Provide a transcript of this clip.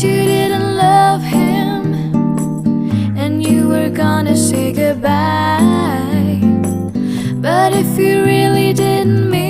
you didn't love him and you were gonna say goodbye. But if you really didn't mean